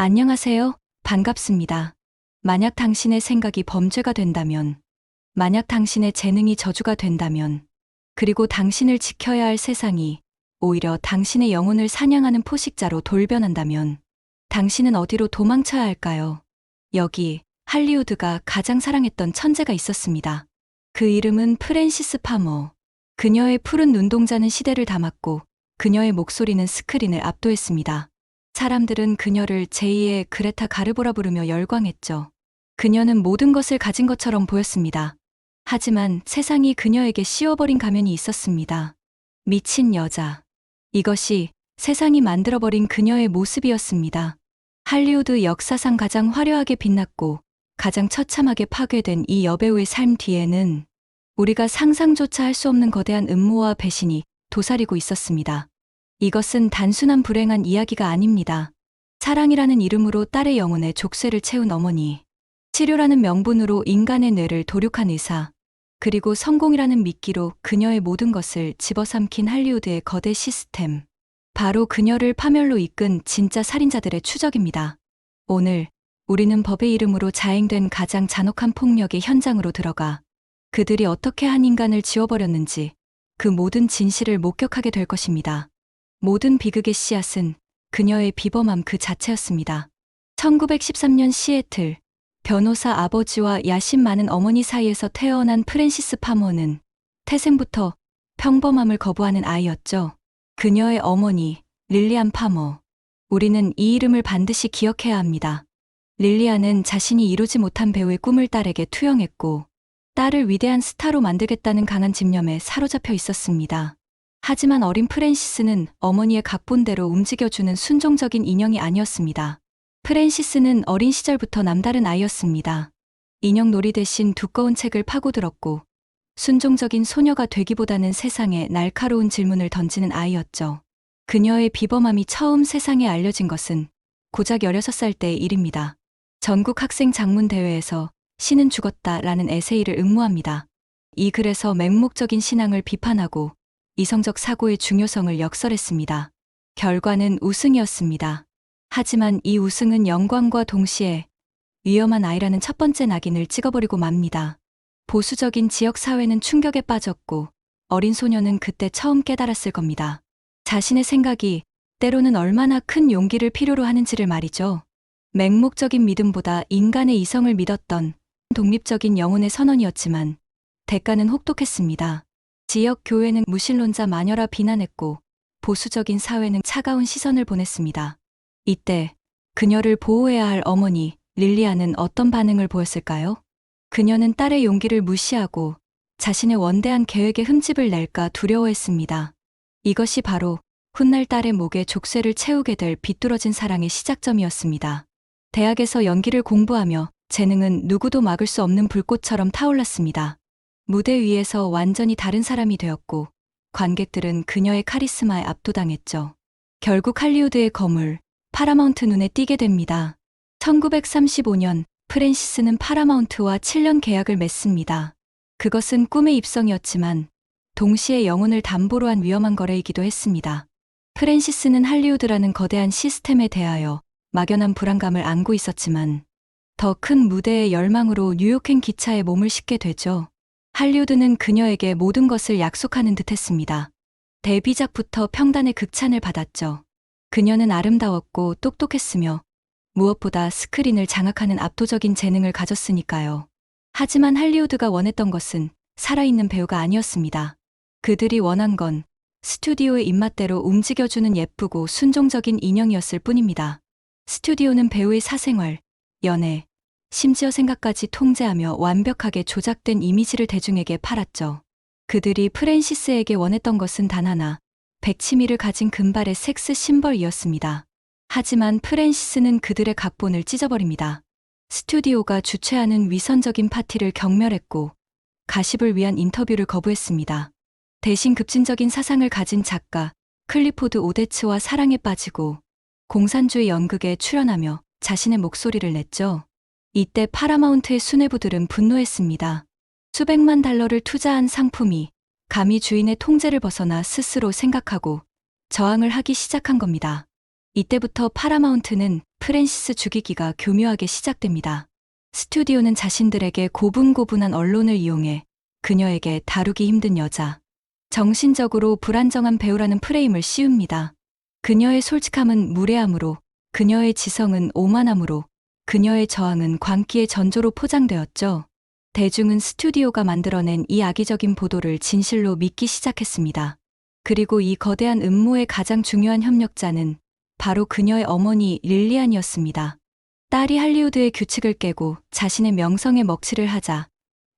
안녕하세요. 반갑습니다. 만약 당신의 생각이 범죄가 된다면, 만약 당신의 재능이 저주가 된다면, 그리고 당신을 지켜야 할 세상이 오히려 당신의 영혼을 사냥하는 포식자로 돌변한다면, 당신은 어디로 도망쳐야 할까요? 여기 할리우드가 가장 사랑했던 천재가 있었습니다. 그 이름은 프랜시스 파머. 그녀의 푸른 눈동자는 시대를 담았고, 그녀의 목소리는 스크린을 압도했습니다. 사람들은 그녀를 제2의 그레타 가르보라 부르며 열광했죠. 그녀는 모든 것을 가진 것처럼 보였습니다. 하지만 세상이 그녀에게 씌워버린 가면이 있었습니다. 미친 여자. 이것이 세상이 만들어버린 그녀의 모습이었습니다. 할리우드 역사상 가장 화려하게 빛났고 가장 처참하게 파괴된 이 여배우의 삶 뒤에는 우리가 상상조차 할 수 없는 거대한 음모와 배신이 도사리고 있었습니다. 이것은 단순한 불행한 이야기가 아닙니다. 사랑이라는 이름으로 딸의 영혼에 족쇄를 채운 어머니, 치료라는 명분으로 인간의 뇌를 도륙한 의사, 그리고 성공이라는 미끼로 그녀의 모든 것을 집어삼킨 할리우드의 거대 시스템. 바로 그녀를 파멸로 이끈 진짜 살인자들의 추적입니다. 오늘 우리는 법의 이름으로 자행된 가장 잔혹한 폭력의 현장으로 들어가 그들이 어떻게 한 인간을 지워버렸는지 그 모든 진실을 목격하게 될 것입니다. 모든 비극의 씨앗은 그녀의 비범함 그 자체였습니다. 1913년 시애틀, 변호사 아버지와 야심 많은 어머니 사이에서 태어난 프랜시스 파머는 태생부터 평범함을 거부하는 아이였죠. 그녀의 어머니, 릴리안 파머. 우리는 이 이름을 반드시 기억해야 합니다. 릴리안은 자신이 이루지 못한 배우의 꿈을 딸에게 투영했고, 딸을 위대한 스타로 만들겠다는 강한 집념에 사로잡혀 있었습니다. 하지만 어린 프랜시스는 어머니의 각본대로 움직여주는 순종적인 인형이 아니었습니다. 프랜시스는 어린 시절부터 남다른 아이였습니다. 인형놀이 대신 두꺼운 책을 파고들었고 순종적인 소녀가 되기보다는 세상에 날카로운 질문을 던지는 아이였죠. 그녀의 비범함이 처음 세상에 알려진 것은 고작 16살 때의 일입니다. 전국 학생 장문 대회에서 신은 죽었다라는 에세이를 응모합니다. 이 글에서 맹목적인 신앙을 비판하고 이성적 사고의 중요성을 역설했습니다. 결과는 우승이었습니다. 하지만 이 우승은 영광과 동시에 위험한 아이라는 첫 번째 낙인을 찍어버리고 맙니다. 보수적인 지역사회는 충격에 빠졌고 어린 소녀는 그때 처음 깨달았을 겁니다. 자신의 생각이 때로는 얼마나 큰 용기를 필요로 하는지를 말이죠. 맹목적인 믿음보다 인간의 이성을 믿었던 독립적인 영혼의 선언이었지만 대가는 혹독했습니다. 지역 교회는 무신론자 마녀라 비난했고 보수적인 사회는 차가운 시선을 보냈습니다. 이때 그녀를 보호해야 할 어머니 릴리안은 어떤 반응을 보였을까요? 그녀는 딸의 용기를 무시하고 자신의 원대한 계획에 흠집을 낼까 두려워했습니다. 이것이 바로 훗날 딸의 목에 족쇄를 채우게 될 비뚤어진 사랑의 시작점이었습니다. 대학에서 연기를 공부하며 재능은 누구도 막을 수 없는 불꽃처럼 타올랐습니다. 무대 위에서 완전히 다른 사람이 되었고 관객들은 그녀의 카리스마에 압도당했죠. 결국 할리우드의 거물 파라마운트 눈에 띄게 됩니다. 1935년 프랜시스는 파라마운트와 7년 계약을 맺습니다. 그것은 꿈의 입성이었지만 동시에 영혼을 담보로 한 위험한 거래이기도 했습니다. 프랜시스는 할리우드라는 거대한 시스템에 대하여 막연한 불안감을 안고 있었지만 더 큰 무대의 열망으로 뉴욕행 기차에 몸을 싣게 되죠. 할리우드는 그녀에게 모든 것을 약속하는 듯했습니다. 데뷔작부터 평단의 극찬을 받았죠. 그녀는 아름다웠고 똑똑했으며 무엇보다 스크린을 장악하는 압도적인 재능을 가졌으니까요. 하지만 할리우드가 원했던 것은 살아있는 배우가 아니었습니다. 그들이 원한 건 스튜디오의 입맛대로 움직여주는 예쁘고 순종적인 인형이었을 뿐입니다. 스튜디오는 배우의 사생활, 연애, 심지어 생각까지 통제하며 완벽하게 조작된 이미지를 대중에게 팔았죠. 그들이 프랜시스에게 원했던 것은 단 하나, 백치미를 가진 금발의 섹스 심벌이었습니다. 하지만 프랜시스는 그들의 각본을 찢어버립니다. 스튜디오가 주최하는 위선적인 파티를 경멸했고 가십을 위한 인터뷰를 거부했습니다. 대신 급진적인 사상을 가진 작가 클리포드 오데츠와 사랑에 빠지고 공산주의 연극에 출연하며 자신의 목소리를 냈죠. 이때 파라마운트의 수뇌부들은 분노했습니다. 수백만 달러를 투자한 상품이 감히 주인의 통제를 벗어나 스스로 생각하고 저항을 하기 시작한 겁니다. 이때부터 파라마운트는 프랜시스 죽이기가 교묘하게 시작됩니다. 스튜디오는 자신들에게 고분고분한 언론을 이용해 그녀에게 다루기 힘든 여자, 정신적으로 불안정한 배우라는 프레임을 씌웁니다. 그녀의 솔직함은 무례함으로, 그녀의 지성은 오만함으로, 그녀의 저항은 광기의 전조로 포장되었죠. 대중은 스튜디오가 만들어낸 이 악의적인 보도를 진실로 믿기 시작했습니다. 그리고 이 거대한 음모의 가장 중요한 협력자는 바로 그녀의 어머니 릴리안이었습니다. 딸이 할리우드의 규칙을 깨고 자신의 명성에 먹칠을 하자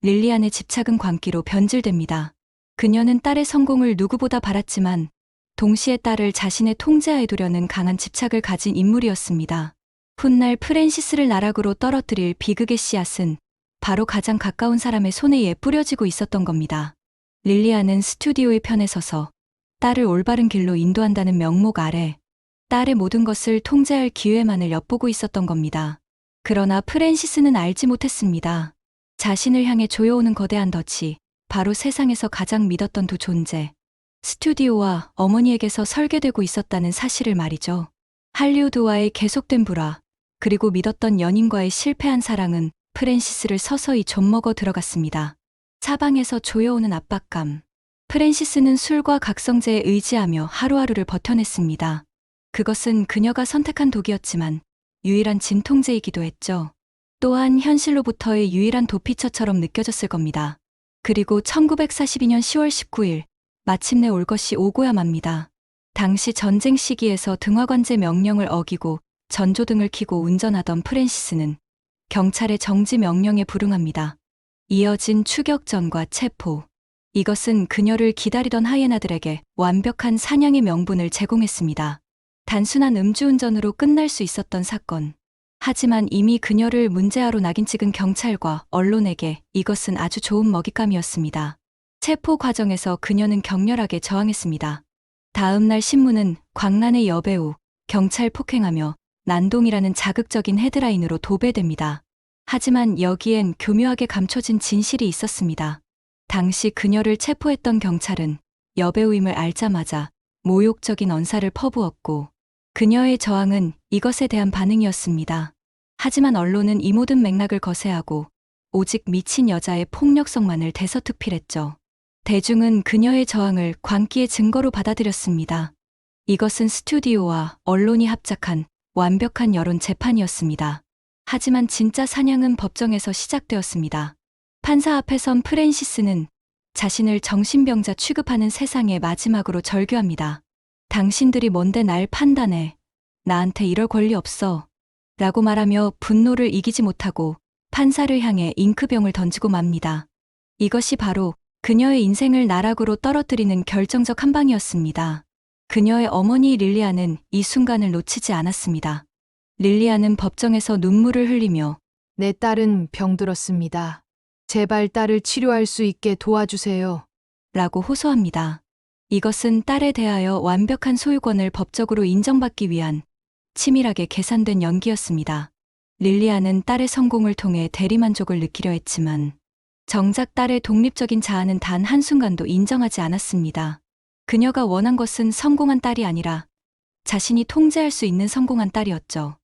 릴리안의 집착은 광기로 변질됩니다. 그녀는 딸의 성공을 누구보다 바랐지만 동시에 딸을 자신의 통제하에 두려는 강한 집착을 가진 인물이었습니다. 훗날 프랜시스를 나락으로 떨어뜨릴 비극의 씨앗은 바로 가장 가까운 사람의 손에 뿌려지고 있었던 겁니다. 릴리안은 스튜디오의 편에 서서 딸을 올바른 길로 인도한다는 명목 아래 딸의 모든 것을 통제할 기회만을 엿보고 있었던 겁니다. 그러나 프랜시스는 알지 못했습니다. 자신을 향해 조여오는 거대한 덫이 바로 세상에서 가장 믿었던 두 존재, 스튜디오와 어머니에게서 설계되고 있었다는 사실을 말이죠. 할리우드와의 계속된 불화, 그리고 믿었던 연인과의 실패한 사랑은 프랜시스를 서서히 좀먹어 들어갔습니다. 사방에서 조여오는 압박감. 프랜시스는 술과 각성제에 의지하며 하루하루를 버텨냈습니다. 그것은 그녀가 선택한 독이었지만 유일한 진통제이기도 했죠. 또한 현실로부터의 유일한 도피처처럼 느껴졌을 겁니다. 그리고 1942년 10월 19일, 마침내 올 것이 오고야 맙니다. 당시 전쟁 시기에서 등화관제 명령을 어기고 전조등을 켜고 운전하던 프랜시스는 경찰의 정지 명령에 불응합니다. 이어진 추격전과 체포. 이것은 그녀를 기다리던 하이에나들에게 완벽한 사냥의 명분을 제공했습니다. 단순한 음주운전으로 끝날 수 있었던 사건. 하지만 이미 그녀를 문제아로 낙인 찍은 경찰과 언론에게 이것은 아주 좋은 먹잇감이었습니다. 체포 과정에서 그녀는 격렬하게 저항했습니다. 다음 날 신문은 광란의 여배우, 경찰 폭행하며 난동이라는 자극적인 헤드라인으로 도배됩니다. 하지만 여기엔 교묘하게 감춰진 진실이 있었습니다. 당시 그녀를 체포했던 경찰은 여배우임을 알자마자 모욕적인 언사를 퍼부었고 그녀의 저항은 이것에 대한 반응이었습니다. 하지만 언론은 이 모든 맥락을 거세하고 오직 미친 여자의 폭력성만을 대서특필했죠. 대중은 그녀의 저항을 광기의 증거로 받아들였습니다. 이것은 스튜디오와 언론이 합작한 완벽한 여론 재판이었습니다. 하지만 진짜 사냥은 법정에서 시작되었습니다. 판사 앞에 선 프랜시스는 자신을 정신병자 취급하는 세상에 마지막으로 절규합니다. 당신들이 뭔데 날 판단해. 나한테 이럴 권리 없어. 라고 말하며 분노를 이기지 못하고 판사를 향해 잉크병을 던지고 맙니다. 이것이 바로 그녀의 인생을 나락으로 떨어뜨리는 결정적 한 방이었습니다. 그녀의 어머니 릴리안은 이 순간을 놓치지 않았습니다. 릴리안은 법정에서 눈물을 흘리며 내 딸은 병들었습니다. 제발 딸을 치료할 수 있게 도와주세요. 라고 호소합니다. 이것은 딸에 대하여 완벽한 소유권을 법적으로 인정받기 위한 치밀하게 계산된 연기였습니다. 릴리안은 딸의 성공을 통해 대리만족을 느끼려 했지만 정작 딸의 독립적인 자아는 단 한순간도 인정하지 않았습니다. 그녀가 원한 것은 성공한 딸이 아니라 자신이 통제할 수 있는 성공한 딸이었죠.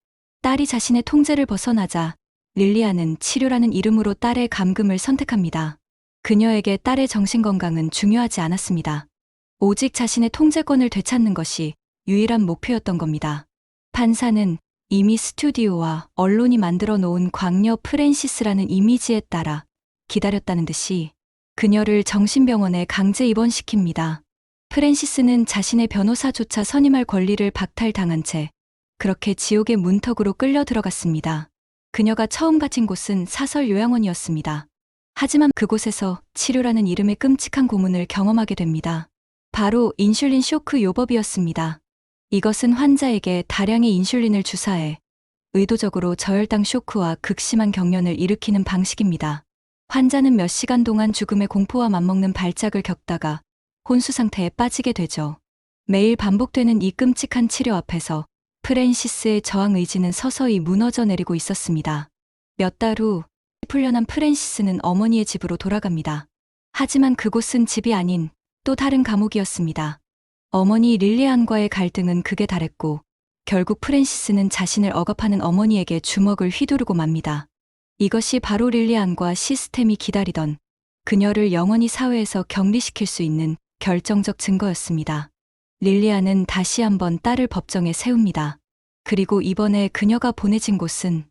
딸이 자신의 통제를 벗어나자 릴리안은 치료라는 이름으로 딸의 감금을 선택합니다. 그녀에게 딸의 정신건강은 중요하지 않았습니다. 오직 자신의 통제권을 되찾는 것이 유일한 목표였던 겁니다. 판사는 이미 스튜디오와 언론이 만들어 놓은 광녀 프랜시스라는 이미지에 따라 기다렸다는 듯이 그녀를 정신병원에 강제 입원시킵니다. 프랜시스는 자신의 변호사조차 선임할 권리를 박탈당한 채 그렇게 지옥의 문턱으로 끌려 들어갔습니다. 그녀가 처음 갇힌 곳은 사설 요양원이었습니다. 하지만 그곳에서 치료라는 이름의 끔찍한 고문을 경험하게 됩니다. 바로 인슐린 쇼크 요법이었습니다. 이것은 환자에게 다량의 인슐린을 주사해 의도적으로 저혈당 쇼크와 극심한 경련을 일으키는 방식입니다. 환자는 몇 시간 동안 죽음의 공포와 맞먹는 발작을 겪다가 혼수 상태에 빠지게 되죠. 매일 반복되는 이 끔찍한 치료 앞에서 프랜시스의 저항 의지는 서서히 무너져 내리고 있었습니다. 몇 달 후 풀려난 프랜시스는 어머니의 집으로 돌아갑니다. 하지만 그곳은 집이 아닌 또 다른 감옥이었습니다. 어머니 릴리안과의 갈등은 극에 달했고 결국 프랜시스는 자신을 억압하는 어머니에게 주먹을 휘두르고 맙니다. 이것이 바로 릴리안과 시스템이 기다리던 그녀를 영원히 사회에서 격리시킬 수 있는 결정적 증거였습니다. 릴리안은 다시 한번 딸을 법정에 세웁니다. 그리고 이번에 그녀가 보내진 곳은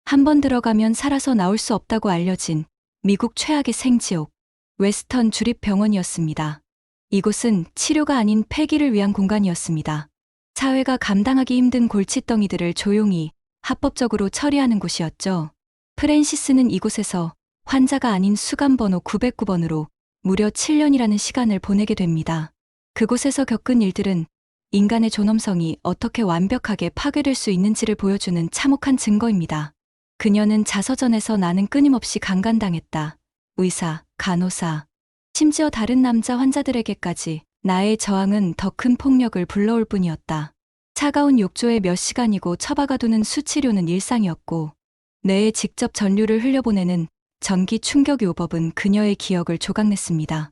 한 번 들어가면 살아서 나올 수 없다고 알려진 미국 최악의 생지옥, 웨스턴 주립병원이었습니다. 이곳은 치료가 아닌 폐기를 위한 공간이었습니다. 사회가 감당하기 힘든 골칫덩이들을 조용히 합법적으로 처리하는 곳이었죠. 프랜시스는 이곳에서 환자가 아닌 수감번호 909번으로 무려 7년이라는 시간을 보내게 됩니다. 그곳에서 겪은 일들은 인간의 존엄성이 어떻게 완벽하게 파괴될 수 있는지를 보여주는 참혹한 증거입니다. 그녀는 자서전에서 나는 끊임없이 강간당했다. 의사, 간호사, 심지어 다른 남자 환자들에게까지 나의 저항은 더 큰 폭력을 불러올 뿐이었다. 차가운 욕조에 몇 시간이고 처박아두는 수치료는 일상이었고 뇌에 직접 전류를 흘려보내는 전기 충격 요법은 그녀의 기억을 조각냈습니다.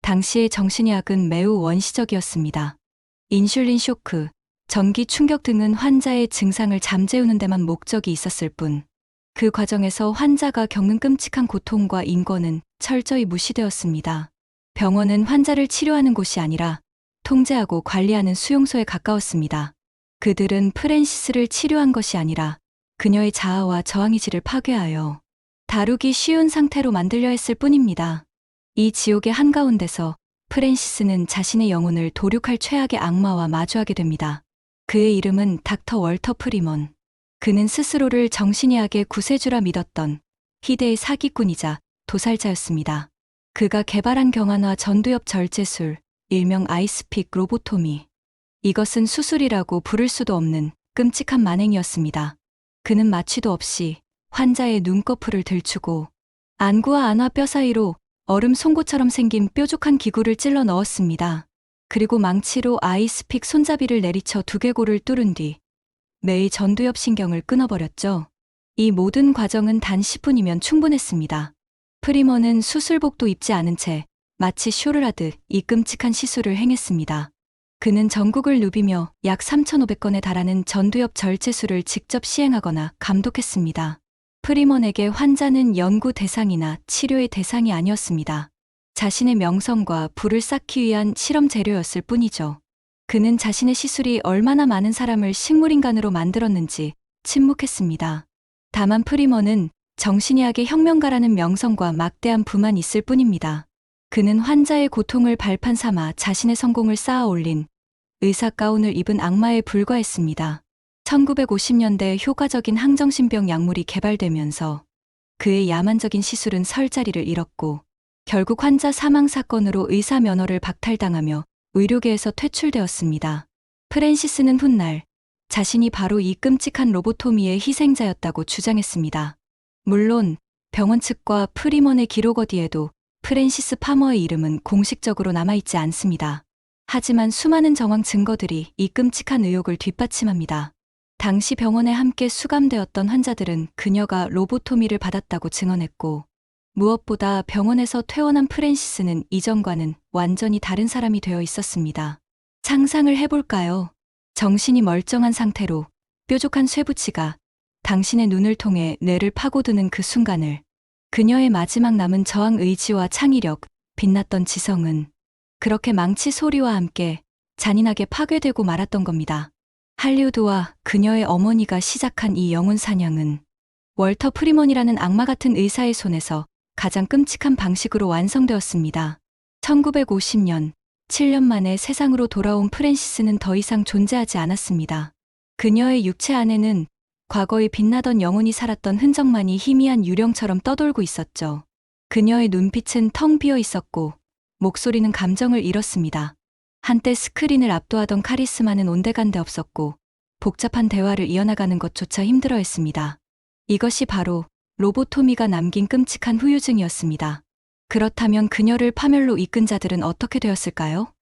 당시의 정신의학은 매우 원시적이었습니다. 인슐린 쇼크, 전기 충격 등은 환자의 증상을 잠재우는 데만 목적이 있었을 뿐, 그 과정에서 환자가 겪는 끔찍한 고통과 인권은 철저히 무시되었습니다. 병원은 환자를 치료하는 곳이 아니라 통제하고 관리하는 수용소에 가까웠습니다. 그들은 프랜시스를 치료한 것이 아니라 그녀의 자아와 저항의지를 파괴하여 다루기 쉬운 상태로 만들려 했을 뿐입니다. 이 지옥의 한가운데서 프랜시스는 자신의 영혼을 도륙할 최악의 악마와 마주하게 됩니다. 그의 이름은 닥터 월터 프리먼. 그는 스스로를 정신의학의 구세주라 믿었던 희대의 사기꾼이자 도살자였습니다. 그가 개발한 경환화 전두엽 절제술, 일명 아이스픽 로보토미. 이것은 수술이라고 부를 수도 없는 끔찍한 만행이었습니다. 그는 마취도 없이 환자의 눈꺼풀을 들추고 안구와 안화 뼈 사이로 얼음 송곳처럼 생긴 뾰족한 기구를 찔러 넣었습니다. 그리고 망치로 아이스픽 손잡이를 내리쳐 두개골을 뚫은 뒤 매의 전두엽 신경을 끊어버렸죠. 이 모든 과정은 단 10분이면 충분했습니다. 프리먼은 수술복도 입지 않은 채 마치 쇼를 하듯 이 끔찍한 시술을 행했습니다. 그는 전국을 누비며 약 3,500건에 달하는 전두엽 절제술을 직접 시행하거나 감독했습니다. 프리먼에게 환자는 연구 대상이나 치료의 대상이 아니었습니다. 자신의 명성과 부를 쌓기 위한 실험 재료였을 뿐이죠. 그는 자신의 시술이 얼마나 많은 사람을 식물인간으로 만들었는지 침묵했습니다. 다만 프리먼은 정신의학의 혁명가라는 명성과 막대한 부만 있을 뿐입니다. 그는 환자의 고통을 발판 삼아 자신의 성공을 쌓아 올린 의사 가운을 입은 악마에 불과했습니다. 1950년대 효과적인 항정신병 약물이 개발되면서 그의 야만적인 시술은 설 자리를 잃었고 결국 환자 사망 사건으로 의사 면허를 박탈당하며 의료계에서 퇴출되었습니다. 프랜시스는 훗날 자신이 바로 이 끔찍한 로보토미의 희생자였다고 주장했습니다. 물론 병원 측과 프리먼의 기록 어디에도 프랜시스 파머의 이름은 공식적으로 남아있지 않습니다. 하지만 수많은 정황 증거들이 이 끔찍한 의혹을 뒷받침합니다. 당시 병원에 함께 수감되었던 환자들은 그녀가 로보토미를 받았다고 증언했고 무엇보다 병원에서 퇴원한 프랜시스는 이전과는 완전히 다른 사람이 되어 있었습니다. 상상을 해볼까요? 정신이 멀쩡한 상태로 뾰족한 쇠붙이가 당신의 눈을 통해 뇌를 파고드는 그 순간을 그녀의 마지막 남은 저항 의지와 창의력, 빛났던 지성은 그렇게 망치 소리와 함께 잔인하게 파괴되고 말았던 겁니다. 할리우드와 그녀의 어머니가 시작한 이 영혼 사냥은 월터 프리먼이라는 악마 같은 의사의 손에서 가장 끔찍한 방식으로 완성되었습니다. 1950년, 7년 만에 세상으로 돌아온 프랜시스는 더 이상 존재하지 않았습니다. 그녀의 육체 안에는 과거에 빛나던 영혼이 살았던 흔적만이 희미한 유령처럼 떠돌고 있었죠. 그녀의 눈빛은 텅 비어 있었고 목소리는 감정을 잃었습니다. 한때 스크린을 압도하던 카리스마는 온데간데 없었고 복잡한 대화를 이어나가는 것조차 힘들어했습니다. 이것이 바로 로보토미가 남긴 끔찍한 후유증이었습니다. 그렇다면 그녀를 파멸로 이끈 자들은 어떻게 되었을까요?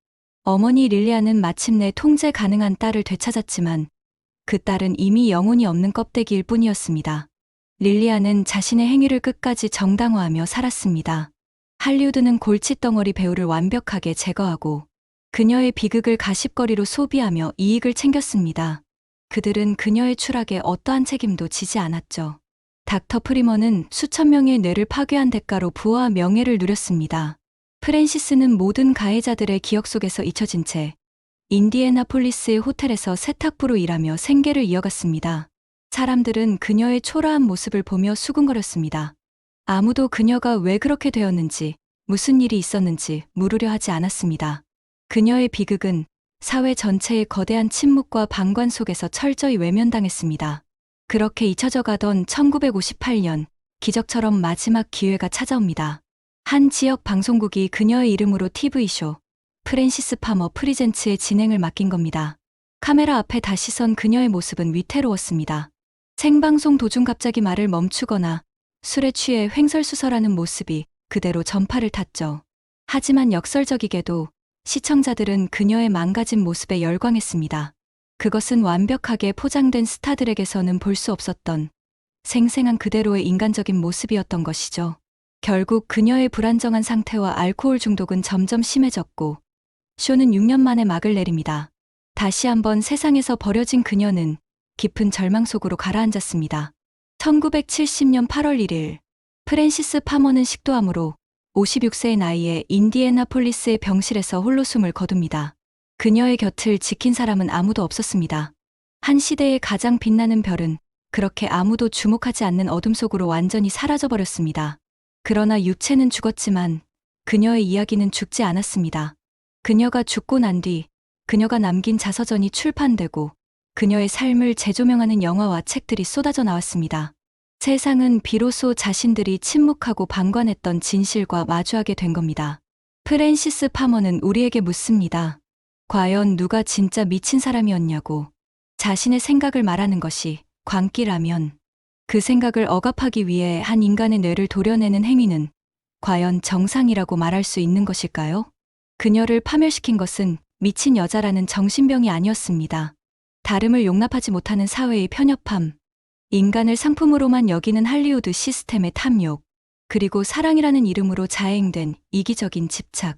어머니 릴리안은 마침내 통제 가능한 딸을 되찾았지만 그 딸은 이미 영혼이 없는 껍데기일 뿐이었습니다. 릴리안은 자신의 행위를 끝까지 정당화하며 살았습니다. 할리우드는 골칫덩어리 배우를 완벽하게 제거하고 그녀의 비극을 가십거리로 소비하며 이익을 챙겼습니다. 그들은 그녀의 추락에 어떠한 책임도 지지 않았죠. 닥터 프리먼은 수천 명의 뇌를 파괴한 대가로 부와 명예를 누렸습니다. 프랜시스는 모든 가해자들의 기억 속에서 잊혀진 채 인디애나폴리스의 호텔에서 세탁부로 일하며 생계를 이어갔습니다. 사람들은 그녀의 초라한 모습을 보며 수군거렸습니다. 아무도 그녀가 왜 그렇게 되었는지, 무슨 일이 있었는지 물으려 하지 않았습니다. 그녀의 비극은 사회 전체의 거대한 침묵과 방관 속에서 철저히 외면당했습니다. 그렇게 잊혀져 가던 1958년, 기적처럼 마지막 기회가 찾아옵니다. 한 지역 방송국이 그녀의 이름으로 TV쇼, 프랜시스 파머 프리젠츠의 진행을 맡긴 겁니다. 카메라 앞에 다시 선 그녀의 모습은 위태로웠습니다. 생방송 도중 갑자기 말을 멈추거나 술에 취해 횡설수설하는 모습이 그대로 전파를 탔죠. 하지만 역설적이게도 시청자들은 그녀의 망가진 모습에 열광했습니다. 그것은 완벽하게 포장된 스타들에게서는 볼 수 없었던 생생한 그대로의 인간적인 모습이었던 것이죠. 결국 그녀의 불안정한 상태와 알코올 중독은 점점 심해졌고 쇼는 6년 만에 막을 내립니다. 다시 한번 세상에서 버려진 그녀는 깊은 절망 속으로 가라앉았습니다. 1970년 8월 1일 프랜시스 파머는 식도암으로 56세의 나이에 인디애나폴리스의 병실에서 홀로 숨을 거둡니다. 그녀의 곁을 지킨 사람은 아무도 없었습니다. 한 시대의 가장 빛나는 별은 그렇게 아무도 주목하지 않는 어둠 속으로 완전히 사라져버렸습니다. 그러나 육체는 죽었지만 그녀의 이야기는 죽지 않았습니다. 그녀가 죽고 난 뒤 그녀가 남긴 자서전이 출판되고 그녀의 삶을 재조명하는 영화와 책들이 쏟아져 나왔습니다. 세상은 비로소 자신들이 침묵하고 방관했던 진실과 마주하게 된 겁니다. 프랜시스 파머는 우리에게 묻습니다. 과연 누가 진짜 미친 사람이었냐고. 자신의 생각을 말하는 것이 광기라면 그 생각을 억압하기 위해 한 인간의 뇌를 도려내는 행위는 과연 정상이라고 말할 수 있는 것일까요? 그녀를 파멸시킨 것은 미친 여자라는 정신병이 아니었습니다. 다름을 용납하지 못하는 사회의 편협함, 인간을 상품으로만 여기는 할리우드 시스템의 탐욕, 그리고 사랑이라는 이름으로 자행된 이기적인 집착.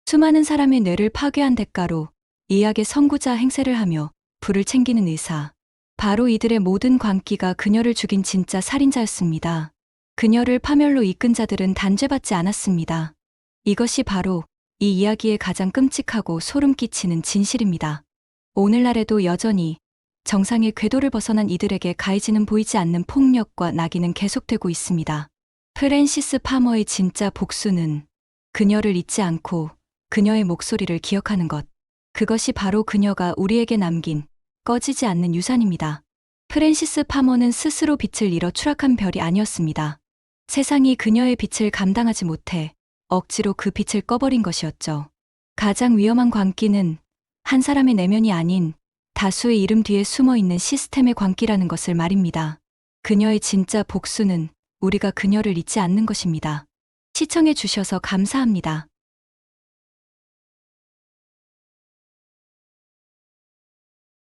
수많은 사람의 뇌를 파괴한 대가로 이악의 선구자 행세를 하며 부를 챙기는 의사. 바로 이들의 모든 광기가 그녀를 죽인 진짜 살인자였습니다. 그녀를 파멸로 이끈 자들은 단죄받지 않았습니다. 이것이 바로 이 이야기의 가장 끔찍하고 소름 끼치는 진실입니다. 오늘날에도 여전히 정상의 궤도를 벗어난 이들에게 가해지는 보이지 않는 폭력과 낙인은 계속되고 있습니다. 프랜시스 파머의 진짜 복수는 그녀를 잊지 않고 그녀의 목소리를 기억하는 것. 그것이 바로 그녀가 우리에게 남긴 꺼지지 않는 유산입니다. 프랜시스 파머는 스스로 빛을 잃어 추락한 별이 아니었습니다. 세상이 그녀의 빛을 감당하지 못해 억지로 그 빛을 꺼버린 것이었죠. 가장 위험한 광기는 한 사람의 내면이 아닌 다수의 이름 뒤에 숨어있는 시스템의 광기라는 것을 말입니다. 그녀의 진짜 복수는 우리가 그녀를 잊지 않는 것입니다. 시청해 주셔서 감사합니다.